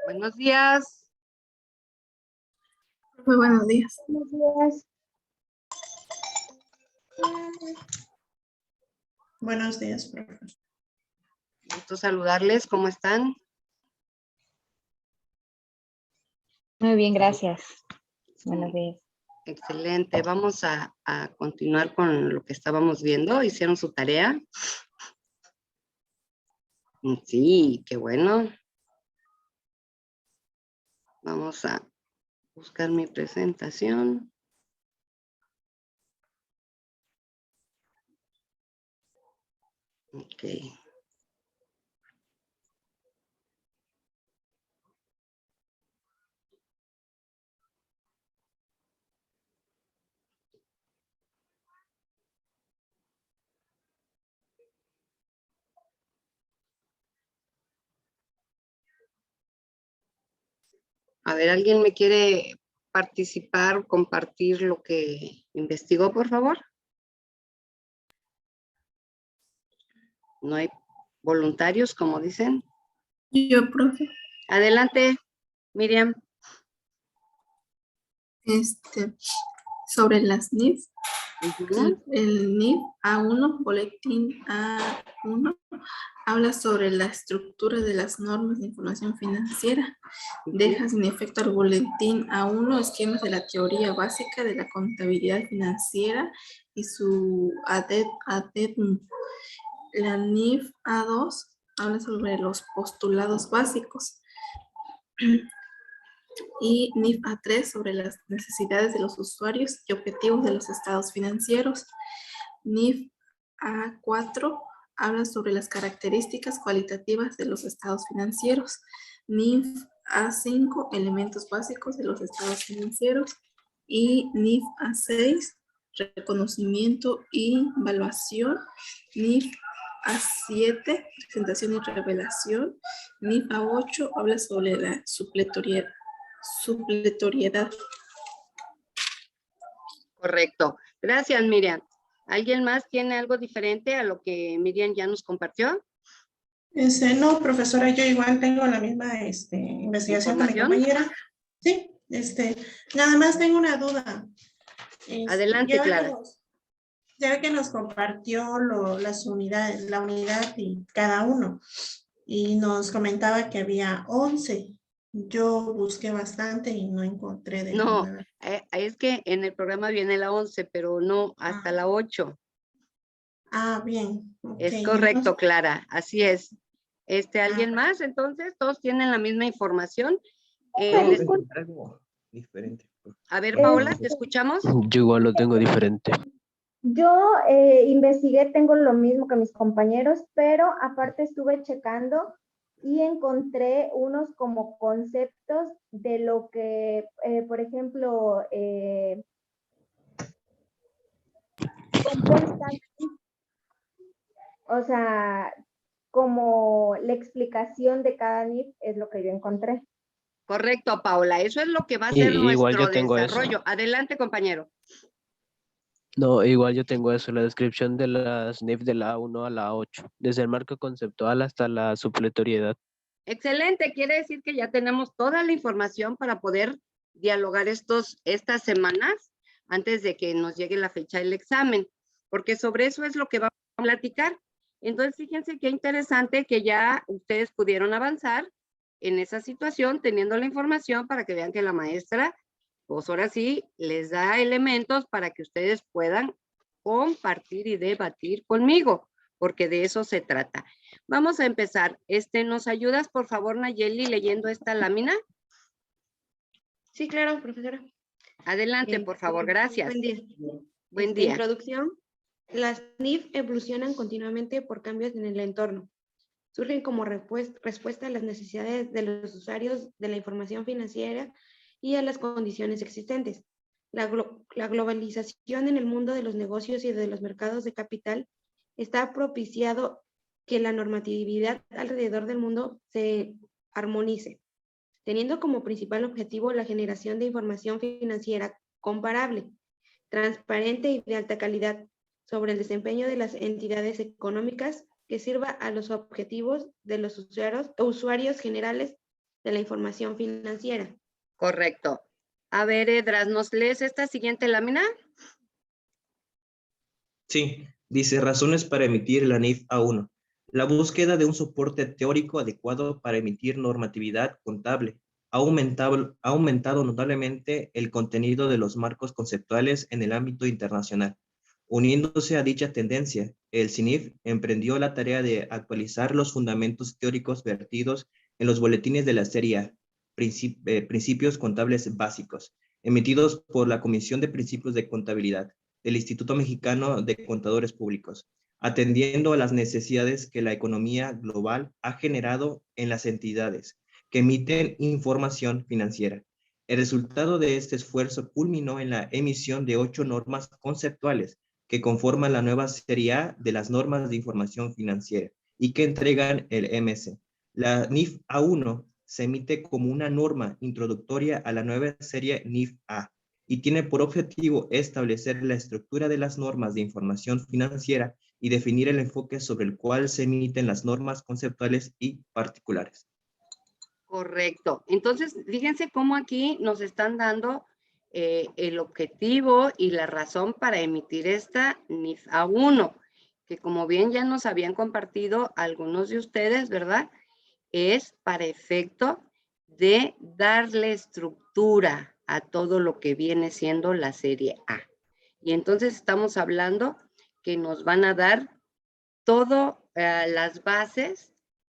Buenos días. Muy buenos días. Buenos días. Buenos días, profesor. Gusto saludarles. ¿Cómo están? Muy bien, gracias. Buenos días. Excelente. Vamos a continuar con lo que estábamos viendo. ¿Hicieron su tarea? Sí, qué bueno. Vamos a buscar mi presentación. Ok. A ver, ¿alguien me quiere participar, compartir lo que investigó, por favor? No hay voluntarios, como dicen. Yo, profe, Adelante, Miriam. sobre las NIF, Ujú. el NIF A1, boletín A1, habla sobre la estructura de las normas de información financiera. Deja sin efecto al boletín A1 esquemas de la teoría básica de la contabilidad financiera y su adendum. La NIF A2 habla sobre los postulados básicos. Y NIF A3 sobre las necesidades de los usuarios y objetivos de los estados financieros. NIF A4 habla sobre las características cualitativas de los estados financieros. NIF A5, elementos básicos de los estados financieros. Y NIF A6, reconocimiento y evaluación. NIF A7, presentación y revelación. NIF A8 habla sobre la supletoriedad. Correcto. Gracias, Miriam. ¿Alguien más tiene algo diferente a lo que Miriam ya nos compartió? No, profesora, yo igual tengo la misma investigación con mi compañera. Sí, nada más tengo una duda. Adelante, Clara. Ya que nos compartió las unidades, la unidad y cada uno, y nos comentaba que había 11. Yo busqué bastante y no encontré de No, nada. es que en el programa viene la 11, pero no hasta la 8. Bien. Es Okay, correcto, entonces, Clara, así es. ¿Alguien más? Entonces, ¿todos tienen la misma información? Algo diferente. A ver, Paola, ¿te escuchamos? Yo igual lo tengo diferente. Yo investigué, tengo lo mismo que mis compañeros, pero aparte estuve checando y encontré unos como conceptos de lo que, por ejemplo, compuestas, o sea, como la explicación de cada NIF es lo que yo encontré. Correcto, Paola. Eso es lo que va a ser Igual nuestro yo tengo desarrollo. eso. Adelante, compañero. No, igual yo tengo eso, la descripción de las NIF de la A1 a la 8, desde el marco conceptual hasta la supletoriedad. Excelente. Quiere decir que ya tenemos toda la información para poder dialogar estas semanas antes de que nos llegue la fecha del examen, porque sobre eso es lo que vamos a platicar. Entonces, fíjense qué interesante que ya ustedes pudieron avanzar en esa situación, teniendo la información para que vean que la maestra, pues ahora sí, les da elementos para que ustedes puedan compartir y debatir conmigo, porque de eso se trata. Vamos a empezar. ¿Nos ayudas, por favor, Nayeli, leyendo esta lámina? Sí, claro, profesora. Adelante, por favor, gracias. Buen día. Buen día. Introducción. Las NIF evolucionan continuamente por cambios en el entorno. Surgen como respuesta a las necesidades de los usuarios de la información financiera y a las condiciones existentes. La globalización en el mundo de los negocios y de los mercados de capital está propiciado que la normatividad alrededor del mundo se armonice, teniendo como principal objetivo la generación de información financiera comparable, transparente y de alta calidad sobre el desempeño de las entidades económicas que sirva a los objetivos de los usuarios generales de la información financiera. Correcto. A ver, Edras, ¿nos lees esta siguiente lámina? Sí, dice razones para emitir la NIF A1. La búsqueda de un soporte teórico adecuado para emitir normatividad contable ha aumentado notablemente el contenido de los marcos conceptuales en el ámbito internacional. Uniéndose a dicha tendencia, el CINIF emprendió la tarea de actualizar los fundamentos teóricos vertidos en los boletines de la Serie A, Principios Contables Básicos, emitidos por la Comisión de Principios de Contabilidad del Instituto Mexicano de Contadores Públicos, atendiendo a las necesidades que la economía global ha generado en las entidades que emiten información financiera. El resultado de este esfuerzo culminó en la emisión de 8 normas conceptuales que conforman la nueva Serie A de las normas de información financiera y que entregan el MC. La NIF A1 se emite como una norma introductoria a la nueva serie NIF A y tiene por objetivo establecer la estructura de las normas de información financiera y definir el enfoque sobre el cual se emiten las normas conceptuales y particulares. Correcto. Entonces, fíjense cómo aquí nos están dando el objetivo y la razón para emitir esta NIF A1, que como bien ya nos habían compartido algunos de ustedes, ¿verdad? Es para efecto de darle estructura a todo lo que viene siendo la serie A. Y entonces estamos hablando que nos van a dar todas las bases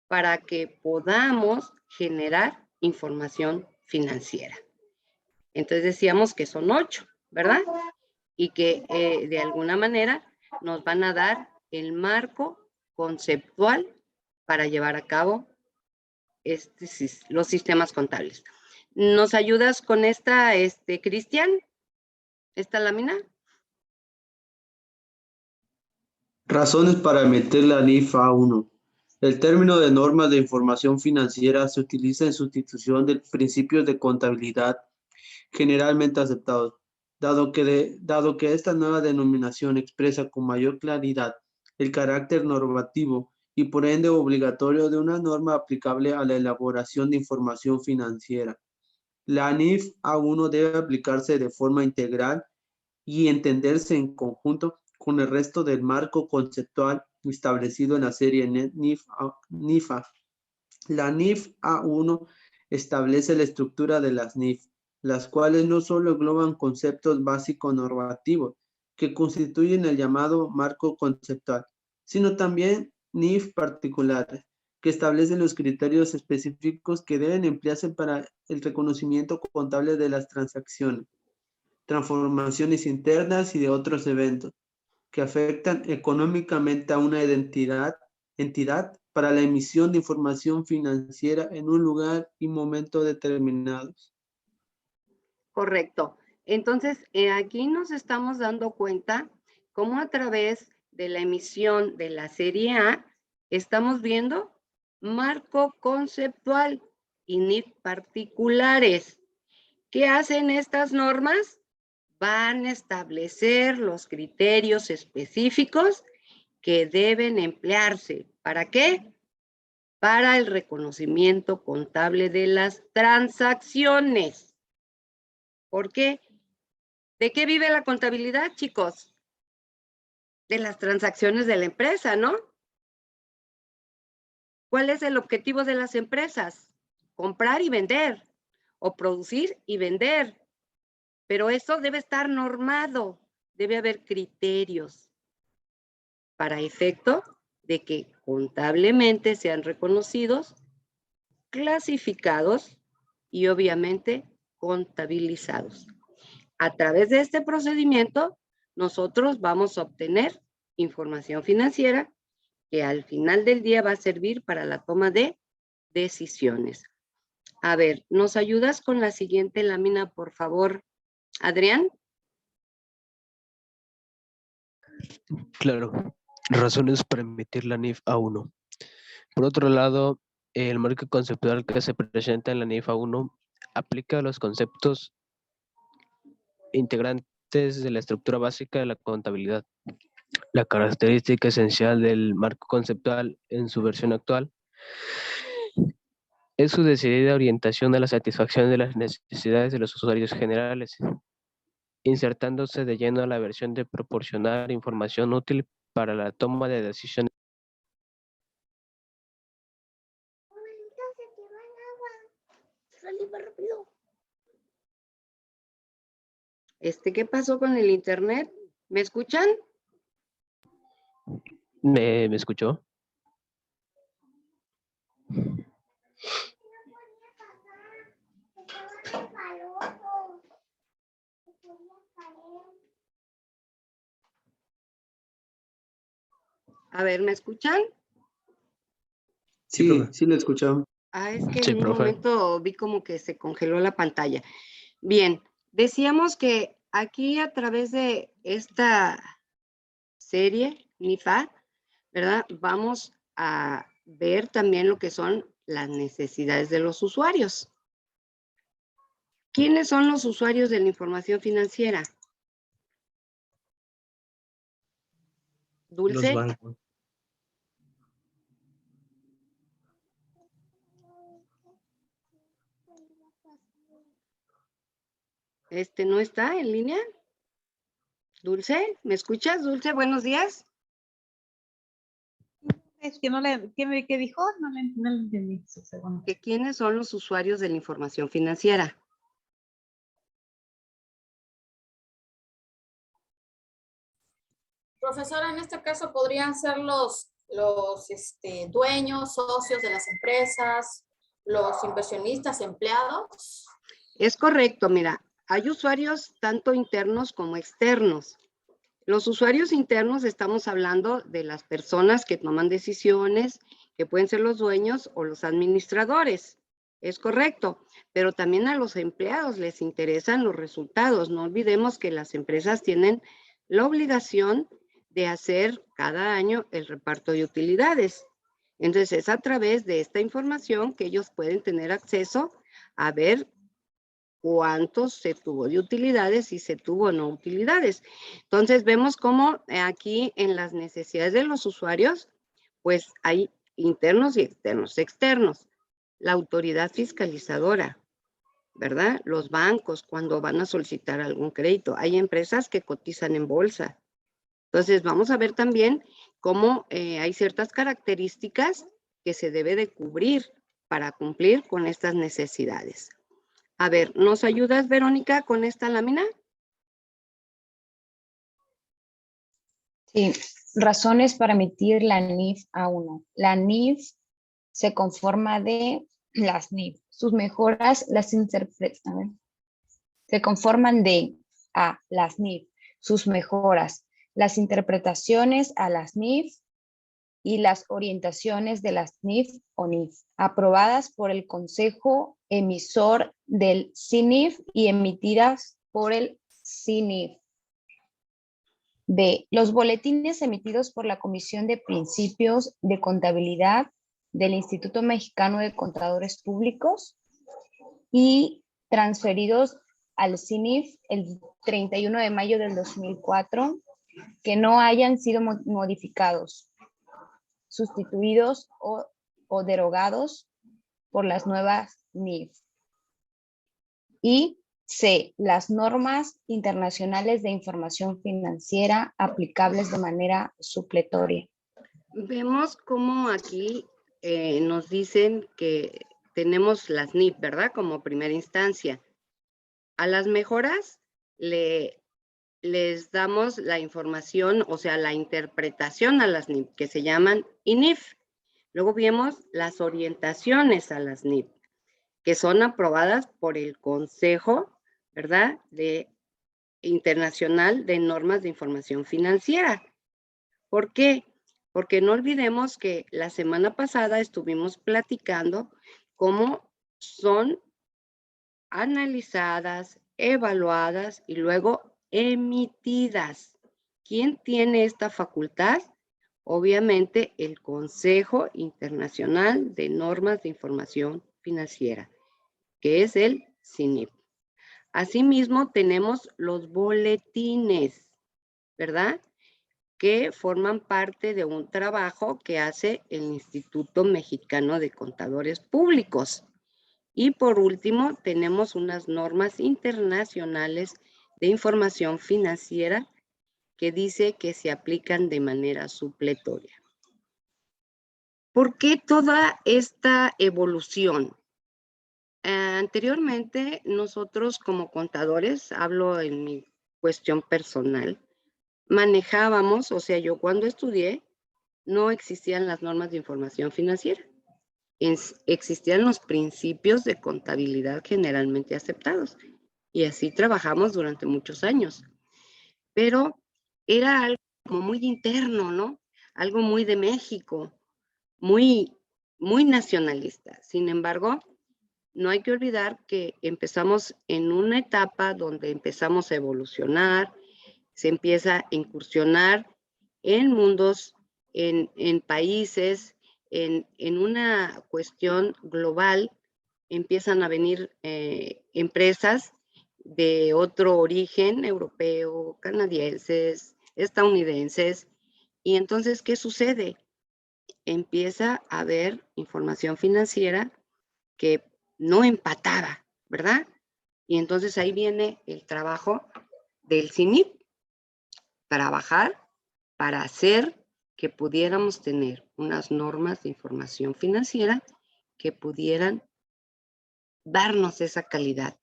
para que podamos generar información financiera. Entonces decíamos que son 8, ¿verdad? Y que de alguna manera nos van a dar el marco conceptual para llevar a cabo los sistemas contables. ¿Nos ayudas con esta, Cristian? ¿Esta lámina? Razones para emitir la NIF A1. El término de normas de información financiera se utiliza en sustitución del principio de contabilidad generalmente aceptados, dado que esta nueva denominación expresa con mayor claridad el carácter normativo y por ende obligatorio de una norma aplicable a la elaboración de información financiera. La NIF A1 debe aplicarse de forma integral y entenderse en conjunto con el resto del marco conceptual establecido en la serie NIFA. La NIF A1 establece la estructura de las NIF, las cuales no solo engloban conceptos básicos normativos que constituyen el llamado marco conceptual, sino también NIF particulares, que establecen los criterios específicos que deben emplearse para el reconocimiento contable de las transacciones, transformaciones internas y de otros eventos que afectan económicamente a una entidad para la emisión de información financiera en un lugar y momento determinados. Correcto. Entonces, aquí nos estamos dando cuenta cómo a través de la emisión de la serie A estamos viendo marco conceptual y NIF particulares. ¿Qué hacen estas normas? Van a establecer los criterios específicos que deben emplearse. ¿Para qué? Para el reconocimiento contable de las transacciones. ¿Por qué? ¿De qué vive la contabilidad, chicos? De las transacciones de la empresa, ¿no? ¿Cuál es el objetivo de las empresas? Comprar y vender, o producir y vender. Pero eso debe estar normado, debe haber criterios para efecto de que contablemente sean reconocidos, clasificados y obviamente contabilizados. A través de este procedimiento, nosotros vamos a obtener información financiera que al final del día va a servir para la toma de decisiones. A ver, ¿nos ayudas con la siguiente lámina, por favor, Adrián? Claro. Razones para emitir la NIF A1. Por otro lado, El marco conceptual que se presenta en la NIF A1 aplica los conceptos integrantes de la estructura básica de la contabilidad. La característica esencial del marco conceptual en su versión actual es su decidida orientación a la satisfacción de las necesidades de los usuarios generales, insertándose de lleno a la versión de proporcionar información útil para la toma de decisiones. ¿Qué pasó con el internet? ¿Me escuchan? ¿Me escuchó? A ver, ¿me escuchan? Sí, profe. sí le escuchamos. Es que Sí, en un profe. momento vi como que se congeló la pantalla. Bien, decíamos que aquí a través de esta serie, NIFA, ¿verdad? Vamos a ver también lo que son las necesidades de los usuarios. ¿Quiénes son los usuarios de la información financiera? Los Dulce. bancos. ¿No está en línea? Dulce, ¿me escuchas? Dulce, buenos días. Es que no le, ¿qué dijo? No le entendí. Segundo. ¿Que quiénes son los usuarios de la información financiera? Profesora, en este caso podrían ser los dueños, socios de las empresas, los inversionistas, empleados. Es correcto, mira, hay usuarios tanto internos como externos. Los usuarios internos estamos hablando de las personas que toman decisiones, que pueden ser los dueños o los administradores. Es correcto, pero también a los empleados les interesan los resultados. No olvidemos que las empresas tienen la obligación de hacer cada año el reparto de utilidades. Entonces, es a través de esta información que ellos pueden tener acceso a ver cuántos se tuvo de utilidades y se tuvo o no utilidades. Entonces, vemos cómo aquí en las necesidades de los usuarios, pues hay internos y externos. Externos, la autoridad fiscalizadora, ¿verdad? Los bancos cuando van a solicitar algún crédito. Hay empresas que cotizan en bolsa. Entonces, vamos a ver también cómo hay ciertas características que se debe de cubrir para cumplir con estas necesidades. A ver, ¿nos ayudas, Verónica, con esta lámina? Sí, razones para emitir la NIF A1. La NIF se conforma de las NIF. Sus mejoras se conforman de A, las NIF, sus mejoras, las interpretaciones a las NIF y las orientaciones de las NIF o NIF, aprobadas por el Consejo Emisor del CINIF y emitidas por el CINIF. B, los boletines emitidos por la Comisión de Principios de Contabilidad del Instituto Mexicano de Contadores Públicos y transferidos al CINIF el 31 de mayo del 2004, que no hayan sido modificados, sustituidos o derogados por las nuevas NIF. Y C, las normas internacionales de información financiera aplicables de manera supletoria. Vemos cómo aquí nos dicen que tenemos las NIF, ¿verdad? Como primera instancia. A las mejoras les damos la información, o sea, la interpretación a las NIF, que se llaman INIF. Luego vemos las orientaciones a las NIF, que son aprobadas por el Consejo, ¿verdad? Internacional de Normas de Información Financiera. ¿Por qué? Porque no olvidemos que la semana pasada estuvimos platicando cómo son analizadas, evaluadas y luego emitidas. ¿Quién tiene esta facultad? obviamente el Consejo Internacional de Normas de Información Financiera, que es el CINIF. Asimismo, tenemos los boletines, ¿verdad? Que forman parte de un trabajo que hace el Instituto Mexicano de Contadores Públicos. Y por último, tenemos unas normas internacionales de información financiera que dice que se aplican de manera supletoria. ¿Por qué toda esta evolución? Anteriormente, nosotros como contadores, hablo en mi cuestión personal, manejábamos, o sea, yo cuando estudié, no existían las normas de información financiera. Existían los principios de contabilidad generalmente aceptados. Y así trabajamos durante muchos años. Pero era algo como muy interno, ¿no? Algo muy de México, muy nacionalista. Sin embargo, no hay que olvidar que empezamos en una etapa donde empezamos a evolucionar, se empieza a incursionar en mundos, en países, en una cuestión global, empiezan a venir empresas de otro origen, europeo, canadienses, estadounidenses, y entonces, ¿qué sucede? Empieza a haber información financiera que no empataba, ¿verdad? Y entonces ahí viene el trabajo del CINIF, trabajar para hacer que pudiéramos tener unas normas de información financiera que pudieran darnos esa calidad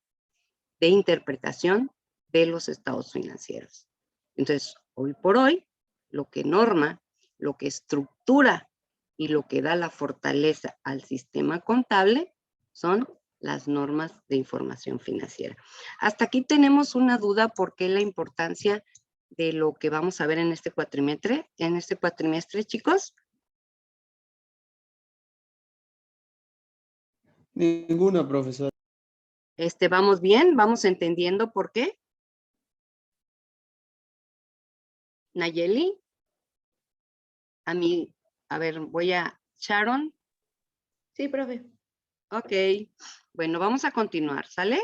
de interpretación de los estados financieros. Entonces, hoy por hoy, lo que norma, lo que estructura y lo que da la fortaleza al sistema contable son las normas de información financiera. Hasta aquí tenemos una duda por qué la importancia de lo que vamos a ver en este cuatrimestre, chicos. Ninguna, profesora. ¿Vamos bien? ¿Vamos entendiendo por qué? Nayeli. A ver, voy a Sharon. Sí, profe. Ok. Bueno, vamos a continuar, ¿sale?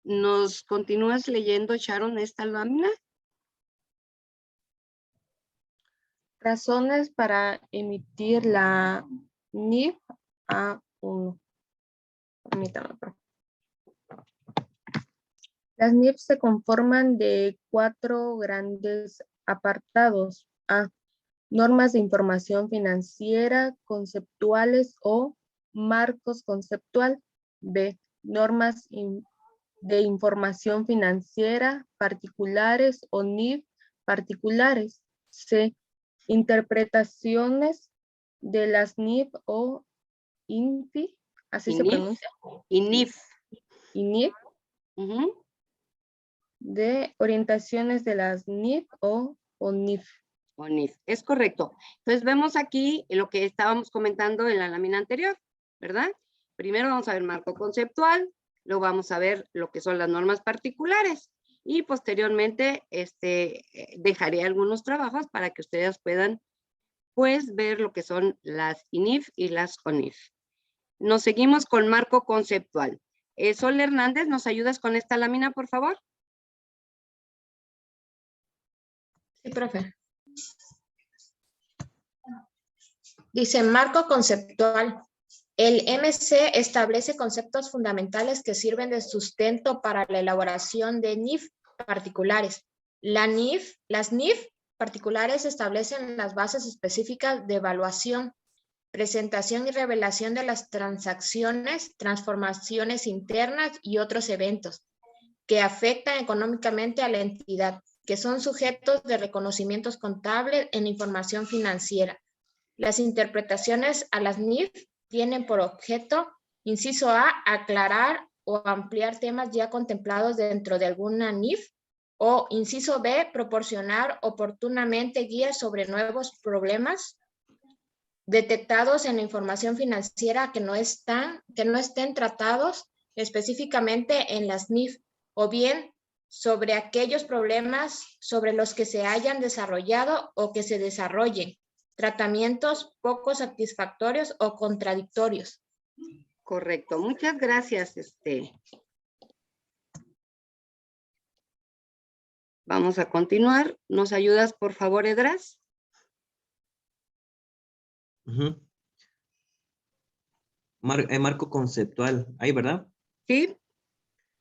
¿Nos continúas leyendo, Sharon, esta lámina? Razones para emitir la NIF A1. Permítame, profe. Las NIF se conforman de 4 grandes apartados. A. Normas de información financiera conceptuales o marcos conceptual. B. Normas de información financiera particulares o NIF particulares. C. Interpretaciones de las NIF o INFI, así se pronuncia. INIF. INIF. De orientaciones de las NIF o ONIF. ONIF, es correcto. Entonces vemos aquí lo que estábamos comentando en la lámina anterior, ¿verdad? Primero vamos a ver marco conceptual, luego vamos a ver lo que son las normas particulares y posteriormente dejaré algunos trabajos para que ustedes puedan pues ver lo que son las INIF y las ONIF. Nos seguimos con marco conceptual. Sol Hernández, ¿nos ayudas con esta lámina, por favor? Sí, profe. Dice marco conceptual. El MC establece conceptos fundamentales que sirven de sustento para la elaboración de NIF particulares. Las NIF particulares establecen las bases específicas de evaluación, presentación y revelación de las transacciones, transformaciones internas y otros eventos que afectan económicamente a la entidad, que son sujetos de reconocimientos contables en información financiera. Las interpretaciones a las NIF tienen por objeto, inciso A, aclarar o ampliar temas ya contemplados dentro de alguna NIF, o inciso B, proporcionar oportunamente guías sobre nuevos problemas detectados en la información financiera que no estén tratados específicamente en las NIF, o bien sobre aquellos problemas sobre los que se hayan desarrollado o que se desarrollen, tratamientos poco satisfactorios o contradictorios. Correcto, muchas gracias. Vamos a continuar. ¿Nos ayudas, por favor, Edras? Ujú. Marco conceptual, ahí, ¿verdad? Sí.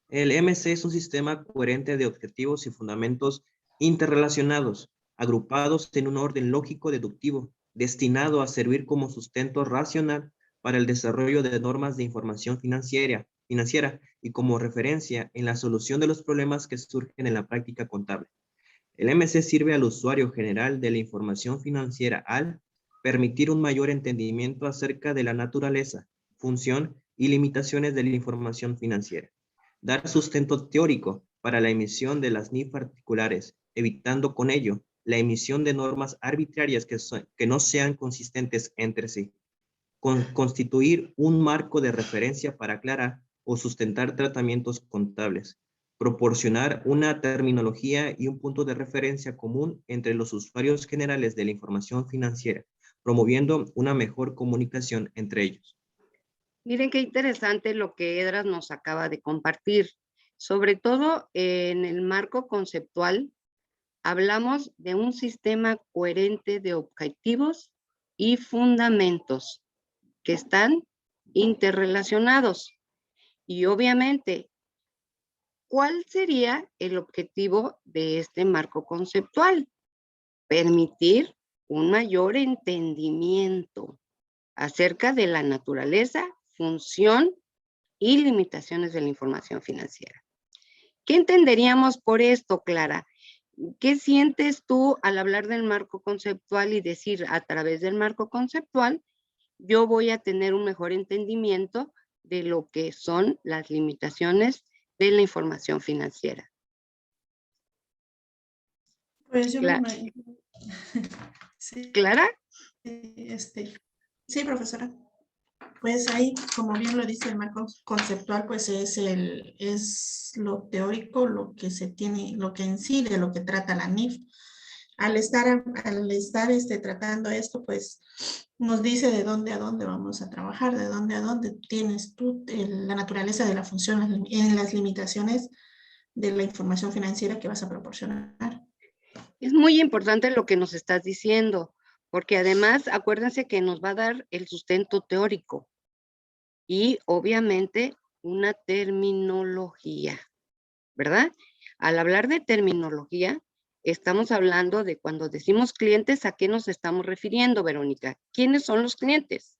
El MC es un sistema coherente de objetivos y fundamentos interrelacionados, agrupados en un orden lógico deductivo, destinado a servir como sustento racional para el desarrollo de normas de información financiera y como referencia en la solución de los problemas que surgen en la práctica contable. El MC sirve al usuario general de la información financiera al permitir un mayor entendimiento acerca de la naturaleza, función y limitaciones de la información financiera. Dar sustento teórico para la emisión de las NIF particulares, evitando con ello la emisión de normas arbitrarias que no sean consistentes entre sí. Constituir un marco de referencia para aclarar o sustentar tratamientos contables. Proporcionar una terminología y un punto de referencia común entre los usuarios generales de la información financiera, promoviendo una mejor comunicación entre ellos. Miren qué interesante lo que Edras nos acaba de compartir. Sobre todo en el marco conceptual, hablamos de un sistema coherente de objetivos y fundamentos que están interrelacionados. Y obviamente, ¿cuál sería el objetivo de este marco conceptual? Permitir un mayor entendimiento acerca de la naturaleza, función y limitaciones de la información financiera. ¿Qué entenderíamos por esto, Clara? ¿Qué sientes tú al hablar del marco conceptual y decir a través del marco conceptual yo voy a tener un mejor entendimiento de lo que son las limitaciones de la información financiera? Pues yo me imagino. Sí. ¿Clara? Sí, profesora. Pues ahí, como bien lo dice el marco conceptual, pues es lo teórico, lo que se tiene, lo que incide, lo que trata la NIF. Al estar tratando esto, pues nos dice de dónde a dónde vamos a trabajar, de dónde a dónde tienes tú la naturaleza de la función en las limitaciones de la información financiera que vas a proporcionar. Es muy importante lo que nos estás diciendo, porque además acuérdense que nos va a dar el sustento teórico y obviamente una terminología, ¿verdad? Al hablar de terminología, estamos hablando de cuando decimos clientes, ¿a qué nos estamos refiriendo, Verónica? ¿Quiénes son los clientes?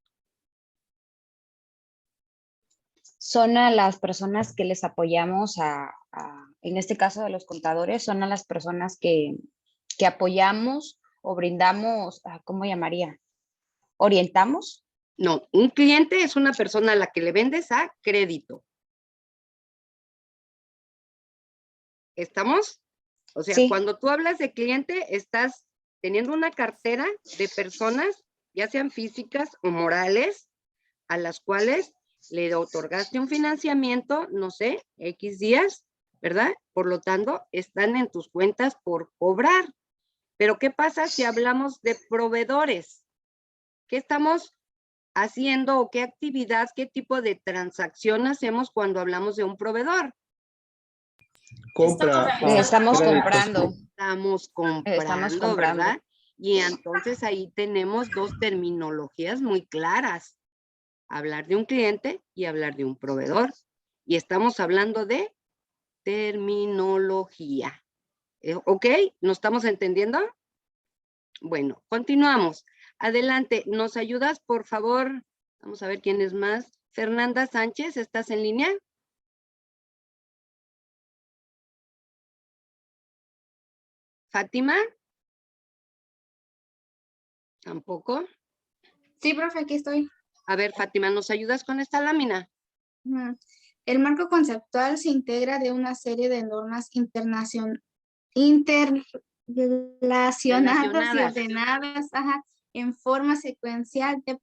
Son a las personas que les apoyamos, en este caso de los contadores, son a las personas que apoyamos o brindamos, ¿cómo llamaría? ¿Orientamos? No, un cliente es una persona a la que le vendes a crédito. ¿Estamos? O sea, Sí. Cuando tú hablas de cliente, estás teniendo una cartera de personas, ya sean físicas o morales, a las cuales le otorgaste un financiamiento, no sé, X días, ¿verdad? Por lo tanto, están en tus cuentas por cobrar. Pero ¿qué pasa si hablamos de proveedores? ¿Qué estamos haciendo o qué actividad, qué tipo de transacción hacemos cuando hablamos de un proveedor? Compra. Estamos crédito. comprando. Estamos comprando, ¿verdad? Y entonces ahí tenemos dos terminologías muy claras. Hablar de un cliente y hablar de un proveedor. Y estamos hablando de terminología. ¿Ok? ¿Nos estamos entendiendo? Bueno, continuamos. Adelante, ¿nos ayudas, por favor? Vamos a ver quién es más. Fernanda Sánchez, ¿estás en línea? ¿Fátima? ¿Tampoco? Sí, profe, aquí estoy. A ver, Fátima, ¿nos ayudas con esta lámina? El marco conceptual se integra de una serie de normas interrelacionadas y ordenadas en forma secuencial de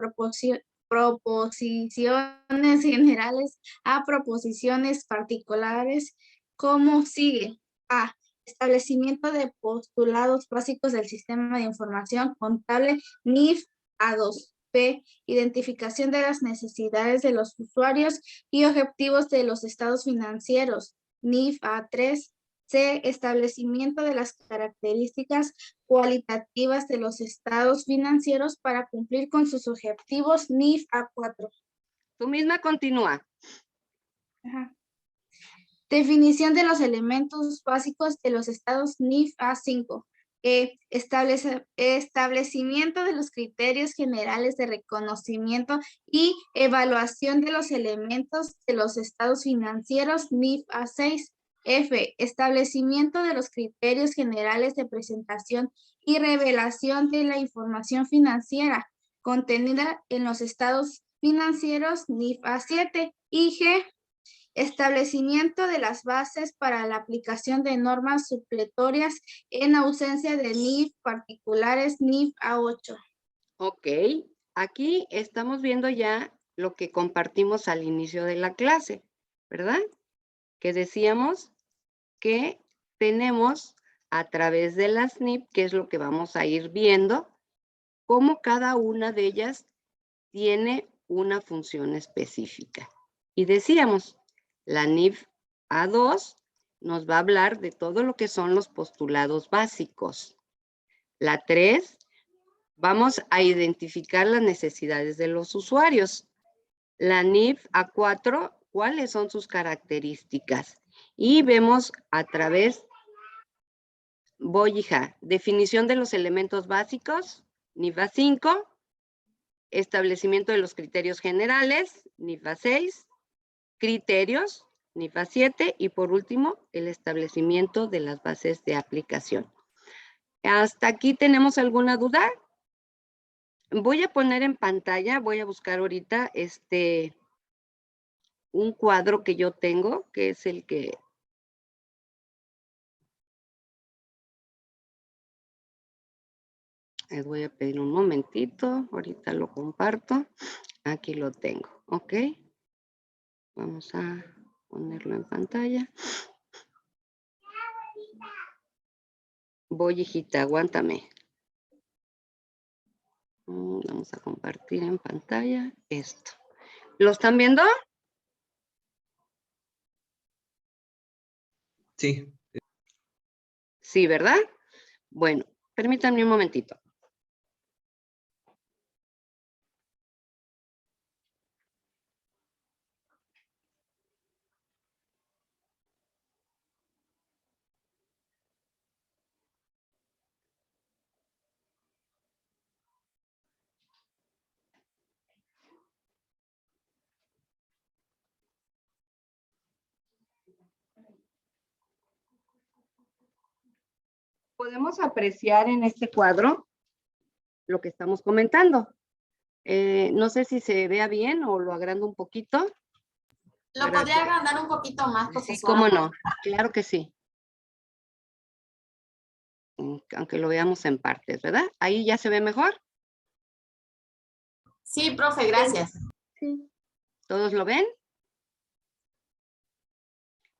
proposiciones generales a proposiciones particulares, como sigue. A. Establecimiento de postulados básicos del sistema de información contable NIF A2. B. Identificación de las necesidades de los usuarios y objetivos de los estados financieros NIF A3. C. Establecimiento de las características cualitativas de los estados financieros para cumplir con sus objetivos NIF A4. Tú misma continúa. Ajá. Definición de los elementos básicos de los estados NIF A5. Establecimiento de los criterios generales de reconocimiento y evaluación de los elementos de los estados financieros NIF A6. F. Establecimiento de los criterios generales de presentación y revelación de la información financiera contenida en los estados financieros NIF A7. Y G. Establecimiento de las bases para la aplicación de normas supletorias en ausencia de NIF particulares NIF A8. Ok, aquí estamos viendo ya lo que compartimos al inicio de la clase, ¿verdad? Que decíamos que tenemos a través de las NIF, que es lo que vamos a ir viendo, cómo cada una de ellas tiene una función específica. Y decíamos, la NIF A2 nos va a hablar de todo lo que son los postulados básicos. La 3, vamos a identificar las necesidades de los usuarios. La NIF A4, ¿cuáles son sus características? Y vemos a través, definición de los elementos básicos, NIF A5, establecimiento de los criterios generales, NIF A6, criterios, NIF A7, y por último, el establecimiento de las bases de aplicación. ¿Hasta aquí tenemos alguna duda? Voy a poner en pantalla, voy a buscar ahorita un cuadro que yo tengo, que es el que... Les voy a pedir un momentito, ahorita lo comparto. Aquí lo tengo, ¿ok? Vamos a ponerlo en pantalla. Voy, hijita, aguántame. Vamos a compartir en pantalla esto. ¿Lo están viendo? Sí. Sí, ¿verdad? Bueno, permítanme un momentito. Podemos apreciar en este cuadro lo que estamos comentando. No sé si se vea bien o lo agrando un poquito. ¿Lo podría agrandar un poquito más, profesora? Sí, cómo no, claro que sí. Aunque lo veamos en partes, ¿verdad? ¿Ahí ya se ve mejor? Sí, profe, gracias. Sí. ¿Todos lo ven?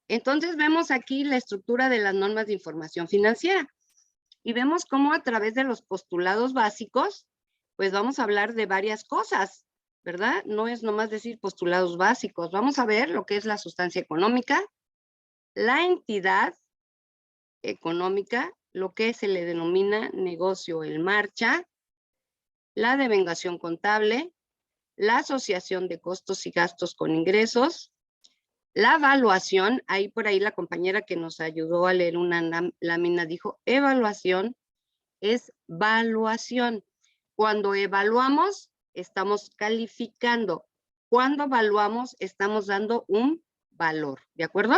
Entonces vemos aquí la estructura de las normas de información financiera. Y vemos cómo a través de los postulados básicos, pues vamos a hablar de varias cosas, ¿verdad? No es nomás decir postulados básicos. Vamos a ver lo que es la sustancia económica, la entidad económica, lo que se le denomina negocio en marcha, la devengación contable, la asociación de costos y gastos con ingresos, la evaluación, ahí por ahí la compañera que nos ayudó a leer una lámina dijo, evaluación es valuación. Cuando evaluamos, estamos calificando. Cuando evaluamos, estamos dando un valor, ¿de acuerdo?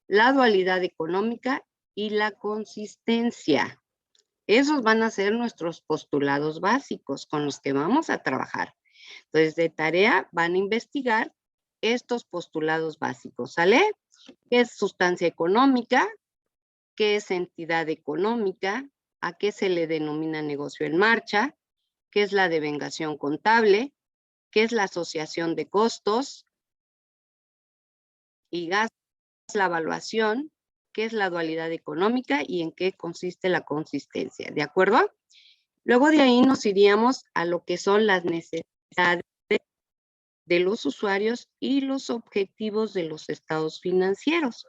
La dualidad económica y la consistencia. Esos van a ser nuestros postulados básicos con los que vamos a trabajar. Entonces, de tarea van a investigar estos postulados básicos, ¿sale? ¿Qué es sustancia económica? ¿Qué es entidad económica? ¿A qué se le denomina negocio en marcha? ¿Qué es la devengación contable? ¿Qué es la asociación de costos y gastos? La evaluación, qué es la dualidad económica y en qué consiste la consistencia, ¿de acuerdo? Luego de ahí nos iríamos a lo que son las necesidades de los usuarios y los objetivos de los estados financieros.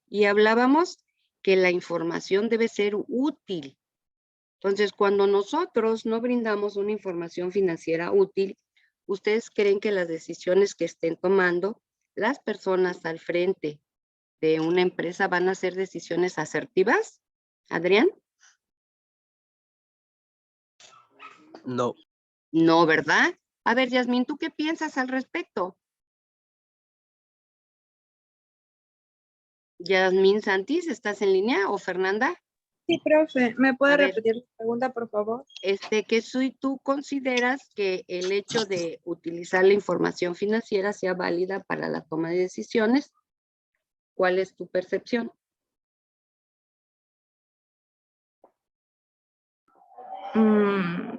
Y hablábamos que la información debe ser útil. Entonces, cuando nosotros no brindamos una información financiera útil, ¿ustedes creen que las decisiones que estén tomando las personas al frente de una empresa van a ser decisiones asertivas? Adrián. No. No, ¿verdad? A ver, Yasmín, ¿tú qué piensas al respecto? Yasmín Santis, ¿estás en línea? ¿O Fernanda? Sí, profe, ¿me puede A ver. repetir la pregunta, por favor? Que si tú consideras que el hecho de utilizar la información financiera sea válida para la toma de decisiones, ¿cuál es tu percepción?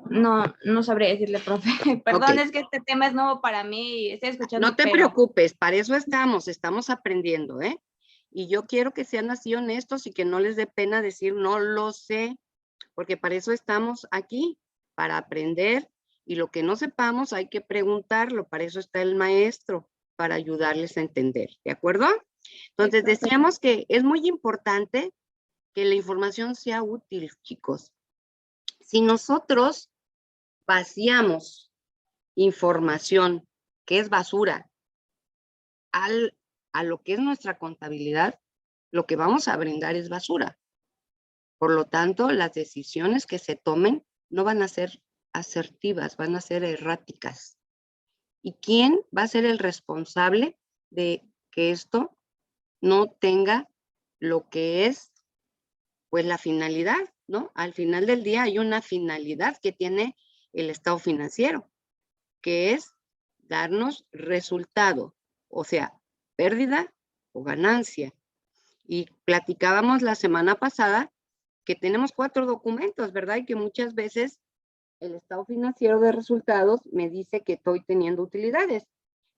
No sabría decirle, profe. Perdón, Ok. es que este tema es nuevo para mí y estoy escuchando, No te preocupes, para eso estamos aprendiendo, ¿eh? Y yo quiero que sean así honestos y que no les dé pena decir no lo sé, porque para eso estamos aquí, para aprender, y lo que no sepamos hay que preguntarlo, para eso está el maestro, para ayudarles a entender, ¿de acuerdo? Entonces decíamos que es muy importante que la información sea útil, chicos. Si nosotros vaciamos información que es basura a lo que es nuestra contabilidad, lo que vamos a brindar es basura. Por lo tanto, las decisiones que se tomen no van a ser asertivas, van a ser erráticas. ¿Y quién va a ser el responsable de que esto no tenga lo que es, pues, la finalidad, ¿no? Al final del día hay una finalidad que tiene el estado financiero, que es darnos resultado, o sea, pérdida o ganancia. Y platicábamos la semana pasada que tenemos 4 documentos, ¿verdad? Y que muchas veces el estado financiero de resultados me dice que estoy teniendo utilidades,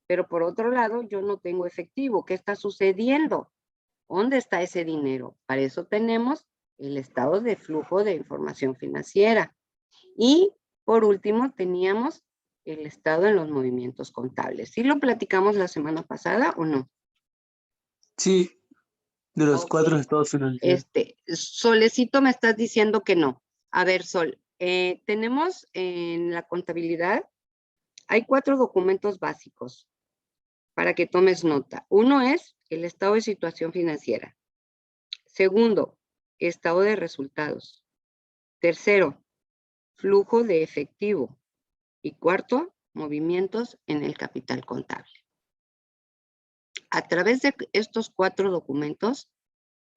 pero por otro lado yo no tengo efectivo. ¿Qué está sucediendo? ¿Dónde está ese dinero? Para eso tenemos el estado de flujo de información financiera. Y por último teníamos el estado en los movimientos contables. ¿Sí lo platicamos la semana pasada o no? Sí, de los 4 estados financieros. Solecito, me estás diciendo que no. A ver, Sol, tenemos en la contabilidad, hay 4 documentos básicos para que tomes nota. Uno es el estado de situación financiera. Segundo, estado de resultados. Tercero, flujo de efectivo. Y cuarto, movimientos en el capital contable. A través de estos 4 documentos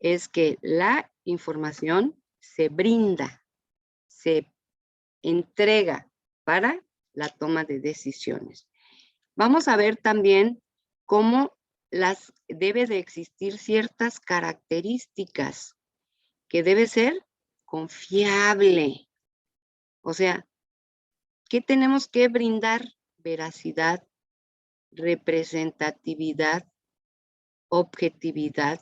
es que la información se brinda, se entrega para la toma de decisiones. Vamos a ver también cómo debe de existir ciertas características que debe ser confiable. O sea, ¿qué tenemos que brindar? Veracidad, representatividad, objetividad,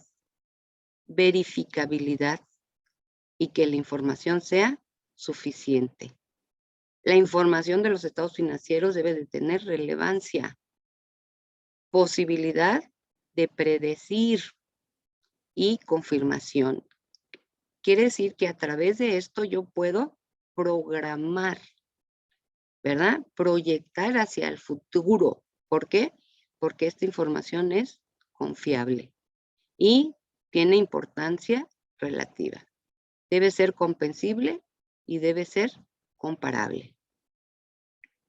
verificabilidad y que la información sea suficiente. La información de los estados financieros debe de tener relevancia, posibilidad de predecir y confirmación. Quiere decir que a través de esto yo puedo programar, ¿verdad? Proyectar hacia el futuro. ¿Por qué? Porque esta información es confiable y tiene importancia relativa. Debe ser comprensible y debe ser comparable.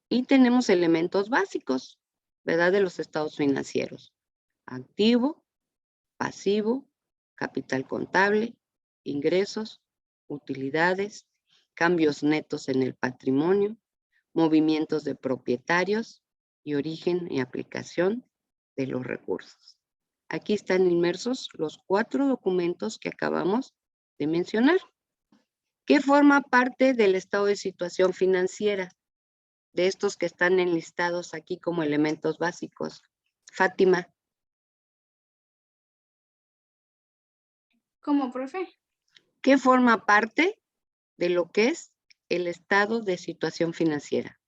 Y tenemos elementos básicos, ¿verdad? De los estados financieros. Activo, pasivo, capital contable, ingresos, utilidades, cambios netos en el patrimonio, movimientos de propietarios y origen y aplicación de los recursos. Aquí están inmersos los 4 documentos que acabamos de mencionar. ¿Qué forma parte del estado de situación financiera? De estos que están enlistados aquí como elementos básicos. Fátima. ¿Cómo, profe? ¿Qué forma parte de lo que es el estado de situación financiera?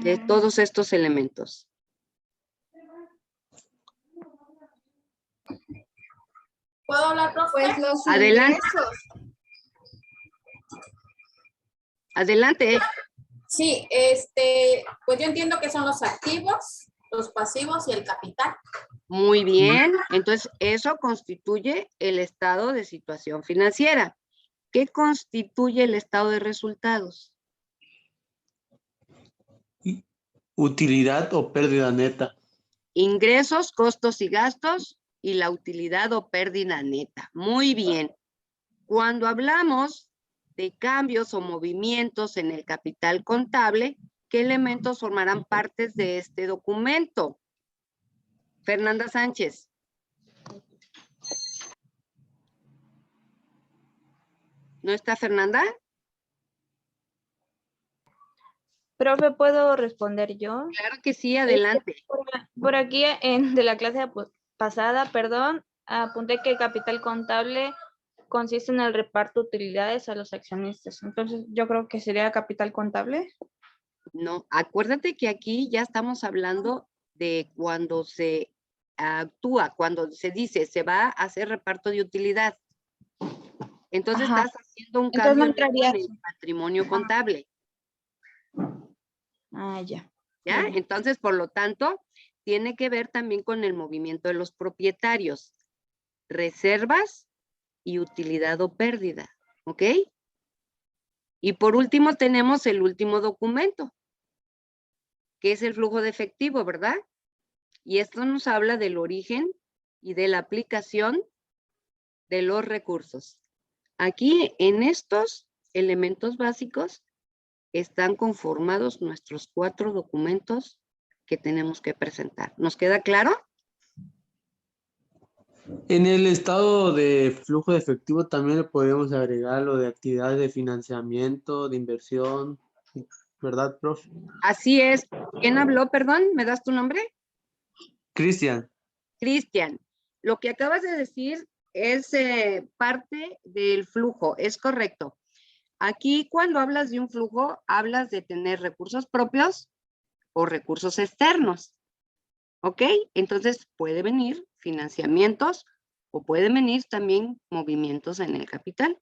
De todos estos elementos. ¿Puedo hablar, profe? Pues los Adelante. ingresos. Adelante. Sí, pues yo entiendo que son los activos, los pasivos y el capital. Muy bien. Entonces, eso constituye el estado de situación financiera. ¿Qué constituye el estado de resultados? Utilidad o pérdida neta. Ingresos, costos y gastos y la utilidad o pérdida neta. Muy bien. Cuando hablamos de cambios o movimientos en el capital contable, ¿qué elementos formarán partes de este documento? Fernanda Sánchez. ¿No está Fernanda? Profe, ¿puedo responder yo? Claro que sí, adelante. Por aquí de la clase pasada, perdón, apunté que el capital contable consiste en el reparto de utilidades a los accionistas. Entonces, yo creo que sería capital contable. No, acuérdate que aquí ya estamos hablando de cuando se actúa, cuando se dice se va a hacer reparto de utilidad. Entonces Ajá. estás haciendo un Entonces, cambio no entraría en el patrimonio contable. Ya. ¿Ya? Bien. Entonces, por lo tanto, tiene que ver también con el movimiento de los propietarios, reservas y utilidad o pérdida, ¿ok? Y por último tenemos el último documento, que es el flujo de efectivo, ¿verdad? Y esto nos habla del origen y de la aplicación de los recursos. Aquí, en estos elementos básicos, están conformados nuestros 4 documentos que tenemos que presentar. ¿Nos queda claro? En el estado de flujo de efectivo también le podemos agregar lo de actividades de financiamiento, de inversión, ¿verdad, profe? Así es. ¿Quién habló? Perdón, ¿me das tu nombre? Cristian. Cristian, lo que acabas de decir es parte del flujo, es correcto. Aquí cuando hablas de un flujo, hablas de tener recursos propios o recursos externos. ¿Ok? Entonces puede venir financiamientos o pueden venir también movimientos en el capital.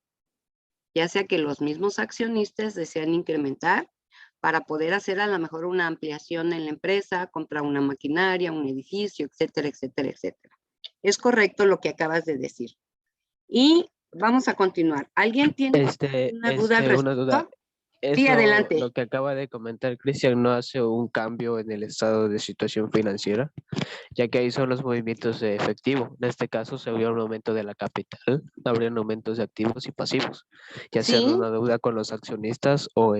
Ya sea que los mismos accionistas desean incrementar para poder hacer a lo mejor una ampliación en la empresa, comprar una maquinaria, un edificio, etcétera, etcétera, etcétera. Es correcto lo que acabas de decir. Y vamos a continuar. ¿Alguien tiene una duda al respecto? Una duda. Sí, adelante. Lo que acaba de comentar Cristian no hace un cambio en el estado de situación financiera, ya que ahí son los movimientos de efectivo. En este caso se habría un aumento de la capital, habrían aumentos de activos y pasivos, ya sea Sí. una deuda con los accionistas o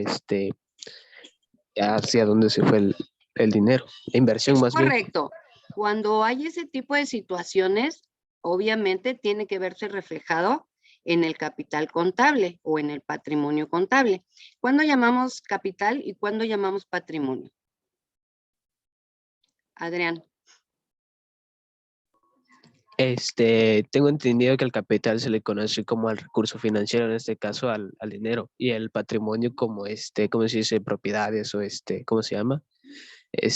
hacia dónde se fue el dinero, la inversión más bien. Correcto. Cuando hay ese tipo de situaciones, obviamente tiene que verse reflejado en el capital contable o en el patrimonio contable. ¿Cuándo llamamos capital y cuándo llamamos patrimonio? Adrián. Tengo entendido que el capital se le conoce como al recurso financiero, en este caso al dinero, y el patrimonio como ¿cómo se dice? Propiedades o ¿cómo se llama? Que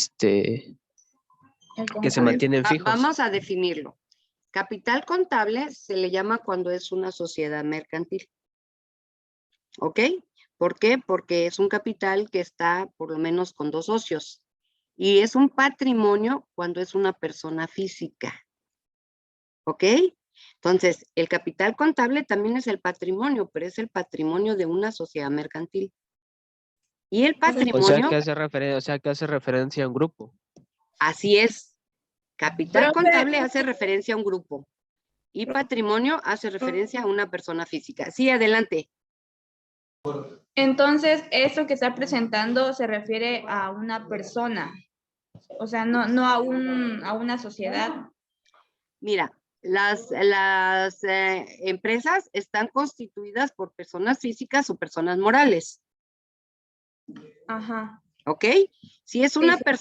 se mantienen fijos. Vamos a definirlo. Capital contable se le llama cuando es una sociedad mercantil. ¿Ok? ¿Por qué? Porque es un capital que está por lo menos con 2 socios. Y es un patrimonio cuando es una persona física. ¿Ok? Entonces, el capital contable también es el patrimonio, pero es el patrimonio de una sociedad mercantil. Y el patrimonio... O sea, que hace referencia a un grupo. Así es. Capital Profe. contable hace referencia a un grupo. Y patrimonio hace referencia a una persona física. Sí, adelante. Entonces, eso que está presentando se refiere a una persona, o sea, no a una sociedad. Mira, las empresas están constituidas por personas físicas o personas morales. Ajá. ¿Ok? Si es una persona